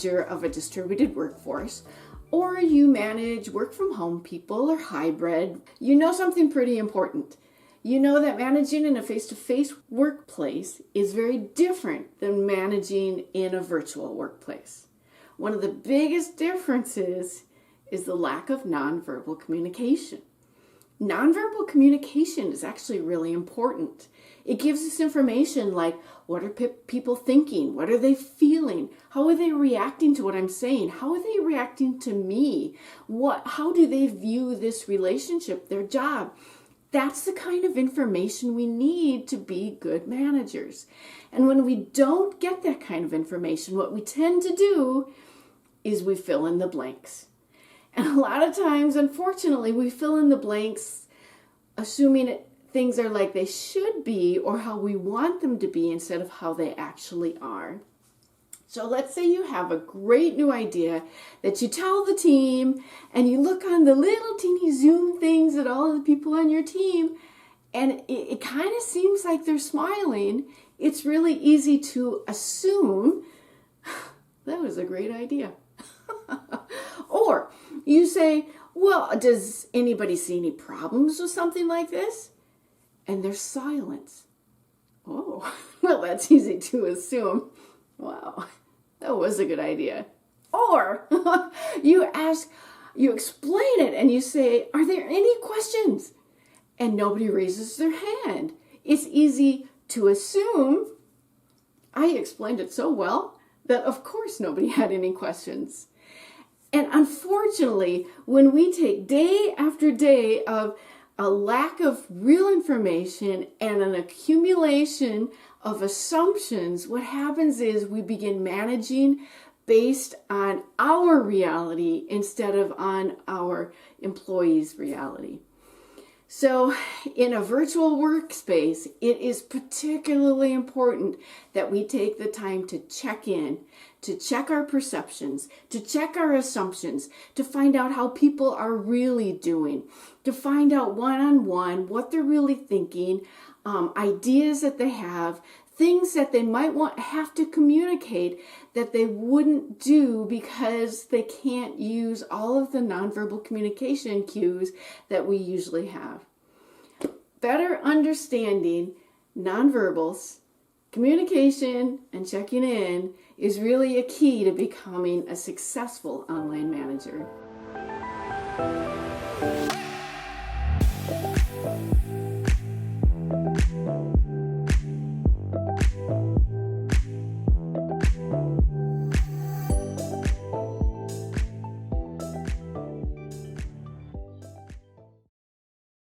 manager of a distributed workforce, or you manage work from home people or hybrid, you know something pretty important. You know that managing in a face-to-face workplace is very different than managing in a virtual workplace. One of the biggest differences is the lack of nonverbal communication. Nonverbal communication is actually really important. It gives us information like, what are people thinking? What are they feeling? How are they reacting to what I'm saying? How are they reacting to me? How do they view this relationship, their job? That's the kind of information we need to be good managers. And when we don't get that kind of information, what we tend to do is we fill in the blanks. And a lot of times, unfortunately, we fill in the blanks assuming things are like they should be or how we want them to be instead of how they actually are. So let's say you have a great new idea that you tell the team, and you look on the little teeny Zoom things at all of the people on your team, and it kind of seems like they're smiling. It's really easy to assume that was a great idea. Or you say, well, does anybody see any problems with something like this? And there's silence. Oh, well, that's easy to assume. Wow, that was a good idea. Or you explain it and you say, are there any questions? And nobody raises their hand. It's easy to assume. I explained it so well that of course nobody had any questions. And unfortunately, when we take day after day of a lack of real information and an accumulation of assumptions, what happens is we begin managing based on our reality instead of on our employees' reality. So in a virtual workspace, it is particularly important that we take the time to check in, to check our perceptions, to check our assumptions, to find out how people are really doing, to find out one-on-one what they're really thinking, ideas that they have, things that they might have to communicate that they wouldn't do because they can't use all of the nonverbal communication cues that we usually have. Better understanding nonverbals, communication, and checking in is really a key to becoming a successful online manager.